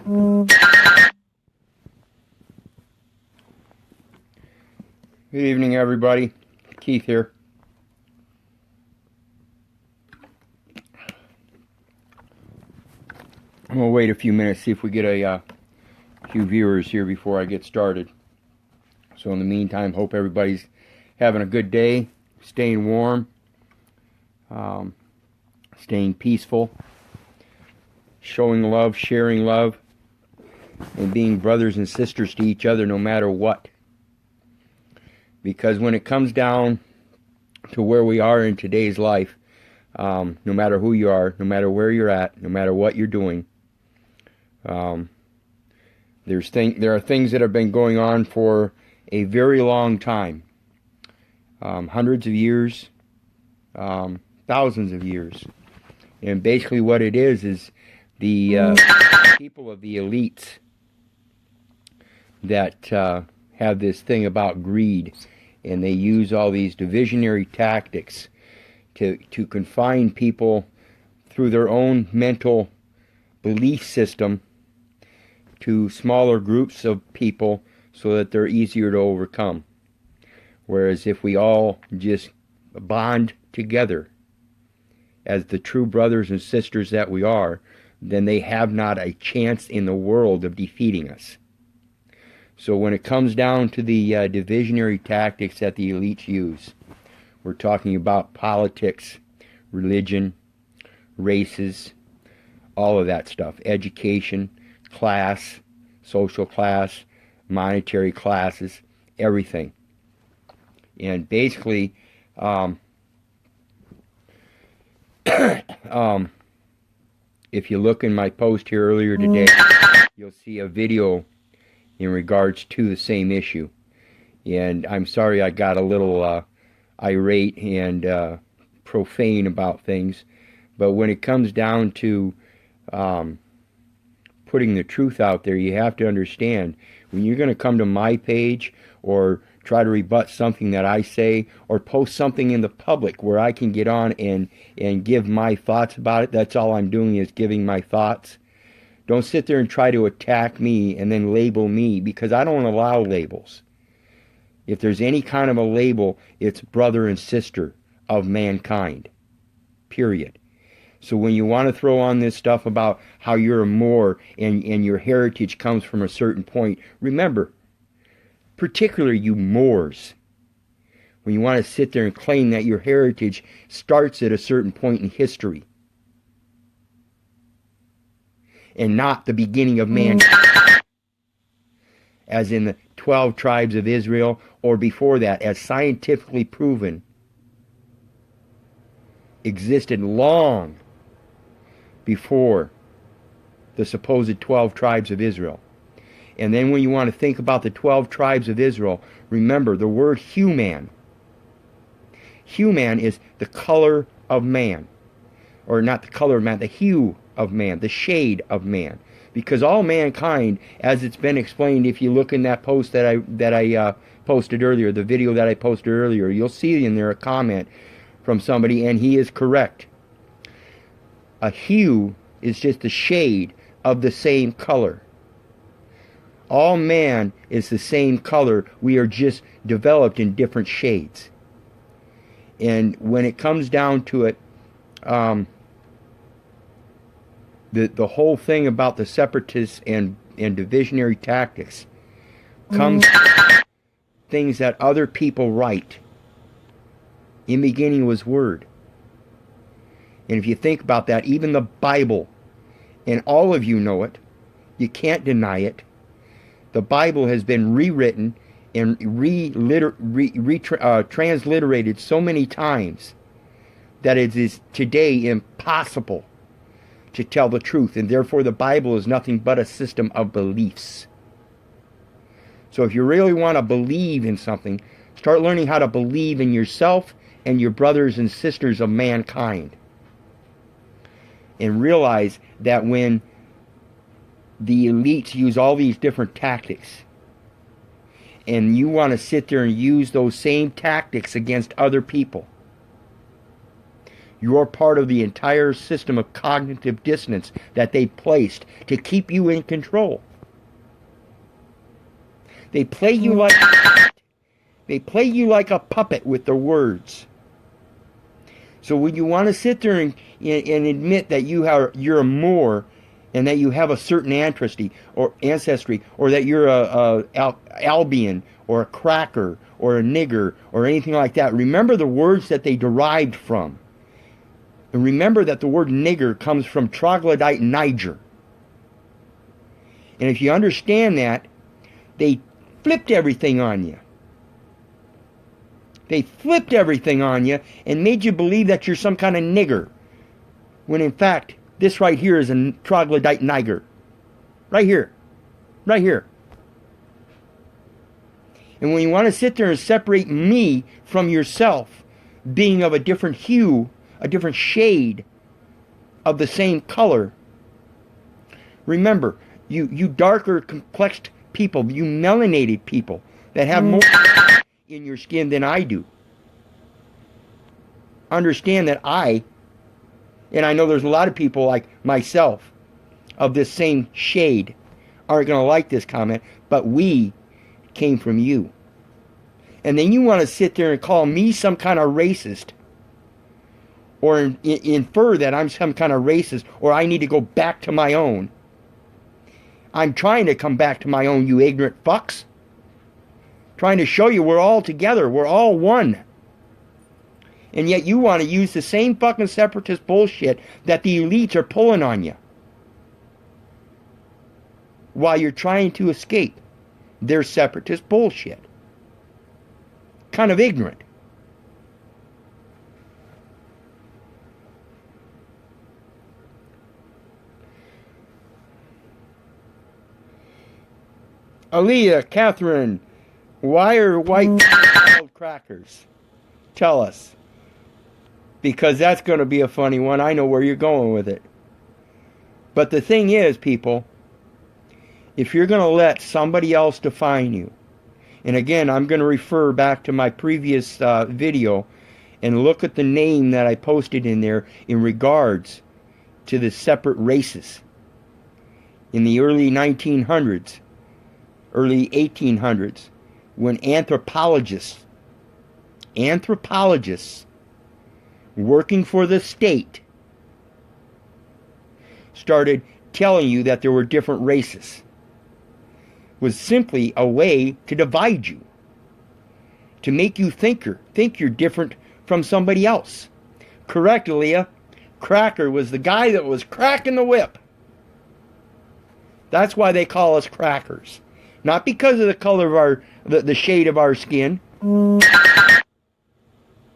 Good evening, everybody. Keith here. I'm going to wait a few minutes, see if we get a few viewers here before I get started. So in the meantime, hope everybody's having a good day, staying warm, staying peaceful, showing love, sharing love, and being brothers and sisters to each other no matter what. Because when it comes down to where we are in today's life, no matter who you are, no matter where you're at, no matter what you're doing, there are things that have been going on for a very long time, hundreds of years, thousands of years, and basically what it is the people of the elites that have this thing about greed, and they use all these divisionary tactics to confine people through their own mental belief system to smaller groups of people so that they're easier to overcome. Whereas if we all just bond together as the true brothers and sisters that we are, then they have not a chance in the world of defeating us. So when it comes down to the divisionary tactics that the elites use, we're talking about politics, religion, races, all of that stuff, education, class, social class, monetary classes, everything. And basically, if you look in my post here earlier today, you'll see a video in regards to the same issue. And I'm sorry I got a little irate and profane about things, but when it comes down to putting the truth out there, you have to understand, when you're going to come to my page or try to rebut something that I say, or post something in the public where I can get on and give my thoughts about it, that's all I'm doing is giving my thoughts. Don't sit there and try to attack me and then label me, because I don't allow labels. If there's any kind of a label, it's brother and sister of mankind. Period. So when you want to throw on this stuff about how you're a Moor and your heritage comes from a certain point, remember, particularly you Moors, when you want to sit there and claim that your heritage starts at a certain point in history and not the beginning of mankind, as in the 12 tribes of Israel, or before that, as scientifically proven, existed long before the supposed 12 tribes of Israel. And then when you want to think about the 12 tribes of Israel, remember the word human. Human is the color of man. Or not the color of man, the hue of man, the shade of man. Because all mankind, as it's been explained, if you look in that post that I posted earlier, the video that I posted earlier, you'll see in there a comment from somebody, and he is correct. A hue is just a shade of the same color. All man is the same color. We are just developed in different shades. And when it comes down to it, the whole thing about the separatists and divisionary tactics comes from things that other people write. In the beginning was Word. And if you think about that, even the Bible, and all of you know it, you can't deny it, the Bible has been rewritten and transliterated so many times that it is today impossible to tell the truth, and therefore the Bible is nothing but a system of beliefs. So if you really want to believe in something, start learning how to believe in yourself and your brothers and sisters of mankind. And realize that when the elites use all these different tactics, and you want to sit there and use those same tactics against other people, You're part of the entire system of cognitive dissonance that they placed to keep you in control. They play you like a puppet with their words. So when you want to sit there and admit that you're more, and that you have a certain ancestry, or that you're a Albion or a cracker or a nigger or anything like that, remember the words that they derived from. And remember that the word nigger comes from troglodyte Niger. And if you understand that, they flipped everything on you. They flipped everything on you and made you believe that you're some kind of nigger. When in fact, this right here is a troglodyte Niger. Right here. Right here. And when you want to sit there and separate me from yourself, being of a different hue, a different shade of the same color, remember, you darker complexed people, you melanated people that have more in your skin than I do, understand that and I know there's a lot of people like myself of this same shade aren't going to like this comment, but we came from you. And then you want to sit there and call me some kind of racist, or infer that I'm some kind of racist, or I need to go back to my own. I'm trying to come back to my own, you ignorant fucks. Trying to show you we're all together, we're all one. And yet you want to use the same fucking separatist bullshit that the elites are pulling on you, while you're trying to escape their separatist bullshit. Kind of ignorant. Aaliyah, Catherine, why are white called crackers? Tell us. Because that's going to be a funny one. I know where you're going with it. But the thing is, people, if you're going to let somebody else define you, and again, I'm going to refer back to my previous video and look at the name that I posted in there in regards to the separate races in the early 1900s, early 1800s, when anthropologists working for the state started telling you that there were different races, was simply a way to divide you, to make you think you're different from somebody else. Correct, Leah. Cracker was the guy that was cracking the whip. That's why they call us crackers. Not because of the color of the shade of our skin.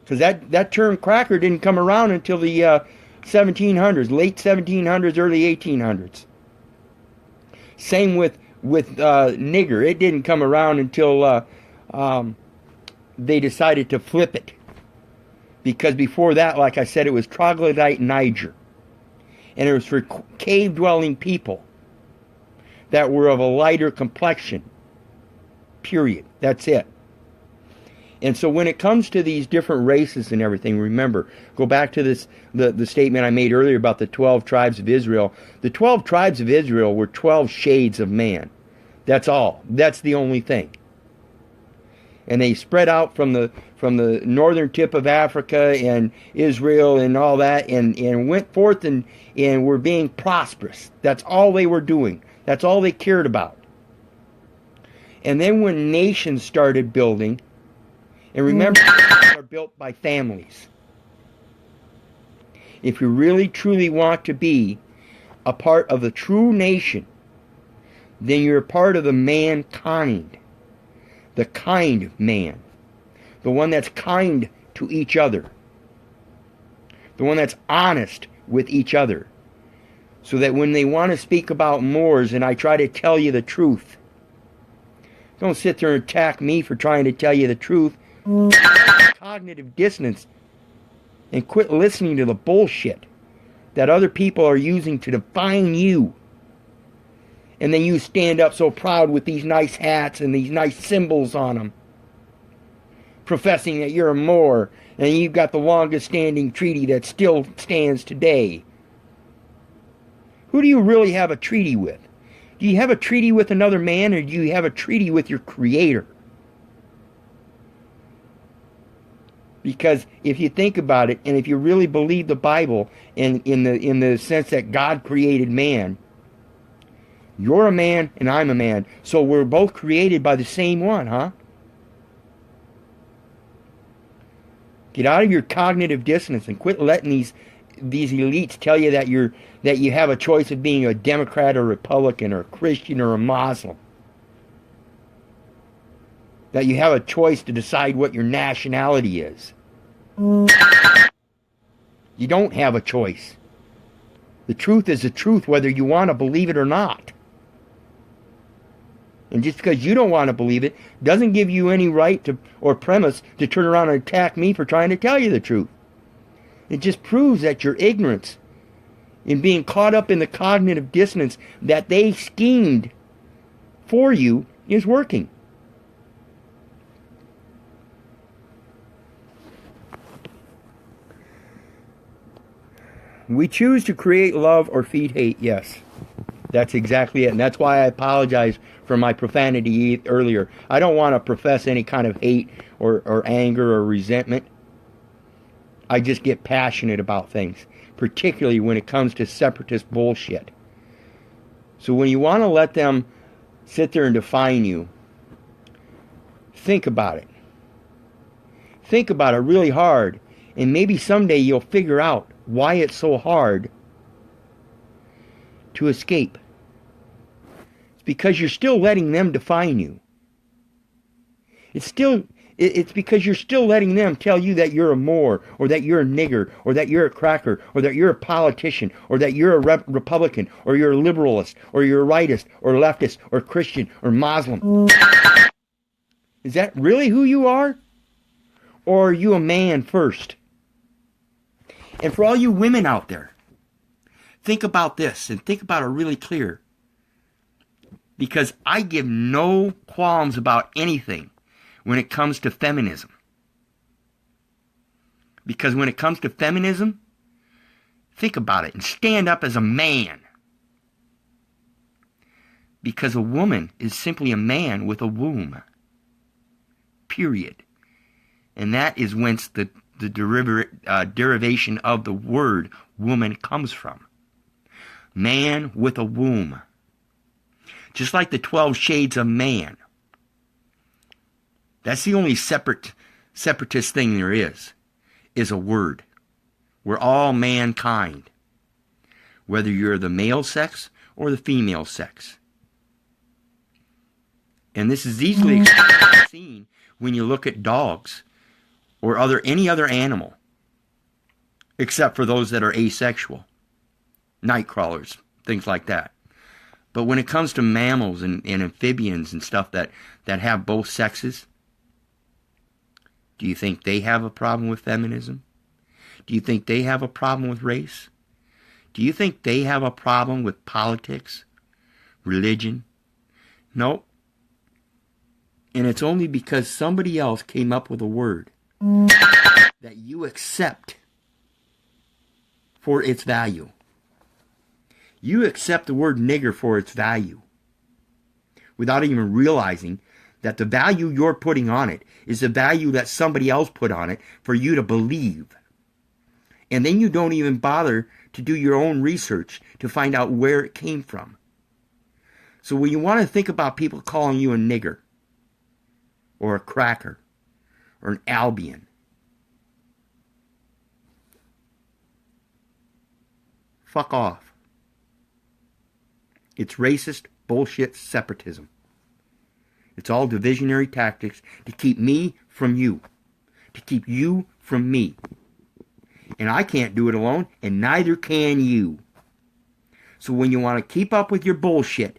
Because that term cracker didn't come around until the 1700s, late 1700s, early 1800s. Same with nigger. It didn't come around until they decided to flip it. Because before that, like I said, it was troglodyte Niger. And it was for cave-dwelling people that were of a lighter complexion. Period. That's it. And so when it comes to these different races and everything, remember, go back to this the statement I made earlier about the 12 tribes of Israel. The 12 tribes of Israel were 12 shades of man. That's all. That's the only thing. And they spread out from the northern tip of Africa and Israel and all that, and went forth and were being prosperous. That's all they were doing. That's all they cared about. And then when nations started building, and remember, they are built by families. If you really truly want to be a part of the true nation, then you're a part of the mankind. The kind man. The one that's kind to each other. The one that's honest with each other. So that when they want to speak about Moors and I try to tell you the truth, don't sit there and attack me for trying to tell you the truth. Cognitive dissonance, and quit listening to the bullshit that other people are using to define you. And then you stand up so proud with these nice hats and these nice symbols on them. professing that you're a Moor and you've got the longest standing treaty that still stands today. Who do you really have a treaty with? Do you have a treaty with another man, or do you have a treaty with your Creator? Because if you think about it, and if you really believe the Bible in the sense that God created man, you're a man and I'm a man, so we're both created by the same one, huh? Get out of your cognitive dissonance and quit letting these elites tell you that you have a choice of being a Democrat or Republican or a Christian or a Muslim. That you have a choice to decide what your nationality is. You don't have a choice. The truth is the truth whether you want to believe it or not. And just because you don't want to believe it doesn't give you any right to or premise to turn around and attack me for trying to tell you the truth. It just proves that your ignorance in being caught up in the cognitive dissonance that they schemed for you is working. We choose to create love or feed hate, yes. That's exactly it. And that's why I apologize for my profanity earlier. I don't want to profess any kind of hate or anger or resentment. I just get passionate about things, particularly when it comes to separatist bullshit. So when you want to let them sit there and define you, think about it. Think about it really hard, and maybe someday you'll figure out why it's so hard to escape. It's because you're still letting them define you. It's because you're still letting them tell you that you're a Moor, or that you're a nigger, or that you're a cracker, or that you're a politician, or that you're a Republican, or you're a liberalist, or you're a rightist, or leftist, or Christian, or Muslim. Is that really who you are? Or are you a man first? And for all you women out there, think about this, and think about it really clear. Because I give no qualms about anything when it comes to feminism. Because when it comes to feminism, think about it and stand up as a man. Because a woman is simply a man with a womb. Period. And that is whence the derivation of the word woman comes from. Man with a womb. Just like the 12 shades of man. That's the only separatist thing there is a word. We're all mankind. Whether you're the male sex or the female sex. And this is easily seen when you look at dogs or any other animal, except for those that are asexual, night crawlers, things like that. But when it comes to mammals and amphibians and stuff that have both sexes, do you think they have a problem with feminism? Do you think they have a problem with race? Do you think they have a problem with politics, religion? Nope. And it's only because somebody else came up with a word that you accept for its value. You accept the word nigger for its value without even realizing that the value you're putting on it is the value that somebody else put on it for you to believe. And then you don't even bother to do your own research to find out where it came from. So when you want to think about people calling you a nigger, or a cracker, or an Albion, fuck off. It's racist bullshit separatism. It's all divisionary tactics to keep me from you. To keep you from me. And I can't do it alone, and neither can you. So when you want to keep up with your bullshit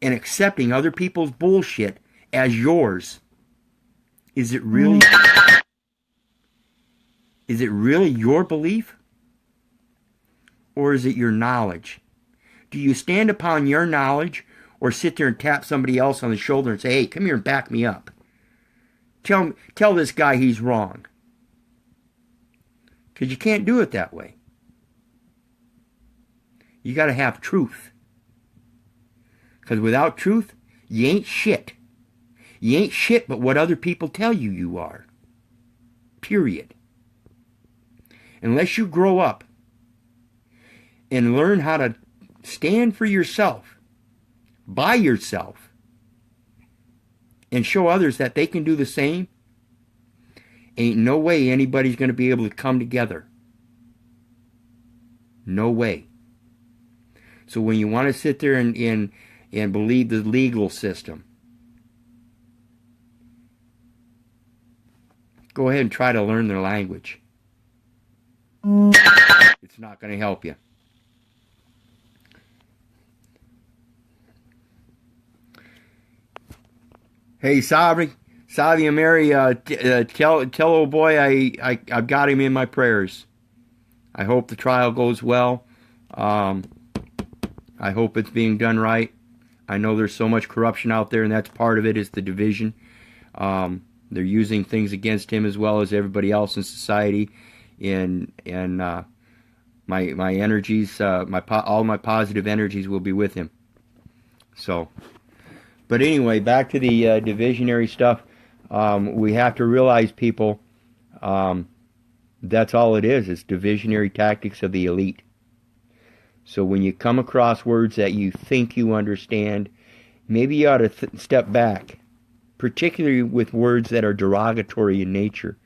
and accepting other people's bullshit as yours, is it really your belief? Or is it your knowledge? Do you stand upon your knowledge or sit there and tap somebody else on the shoulder and say, hey, come here and back me up? tell this guy he's wrong. Because you can't do it that way. You got to have truth. Because without truth, you ain't shit. You ain't shit but what other people tell you you are. Period. Unless you grow up and learn how to stand for yourself, by yourself, and show others that they can do the same, ain't no way anybody's going to be able to come together. No way. So when you want to sit there and believe the legal system, go ahead and try to learn their language. It's not going to help you. Hey, Savi and Mary, tell old boy I've got him in my prayers. I hope the trial goes well. I hope it's being done right. I know there's so much corruption out there, and that's part of it, is the division. They're using things against him as well as everybody else in society. And my energies, all my positive energies will be with him. So, but anyway, back to the divisionary stuff. We have to realize, people, that's all it is. It's divisionary tactics of the elite. So when you come across words that you think you understand, maybe you ought to step back, particularly with words that are derogatory in nature,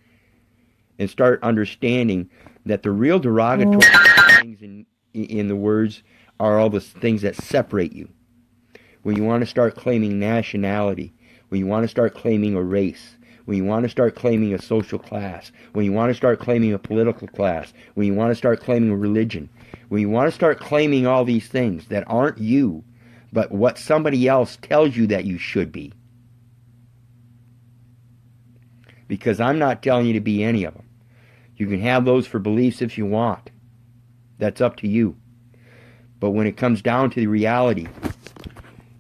and start understanding that the real derogatory things in the words are all the things that separate you. When you want to start claiming nationality, when you want to start claiming a race, when you want to start claiming a social class, when you want to start claiming a political class, when you want to start claiming a religion, when you want to start claiming all these things that aren't you, but what somebody else tells you that you should be. Because I'm not telling you to be any of them. You can have those for beliefs if you want. That's up to you. But when it comes down to the reality,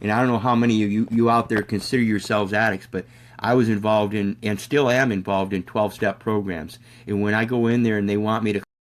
and I don't know how many of you out there consider yourselves addicts, but I was involved in, and still am involved in, 12-step programs. And when I go in there and they want me to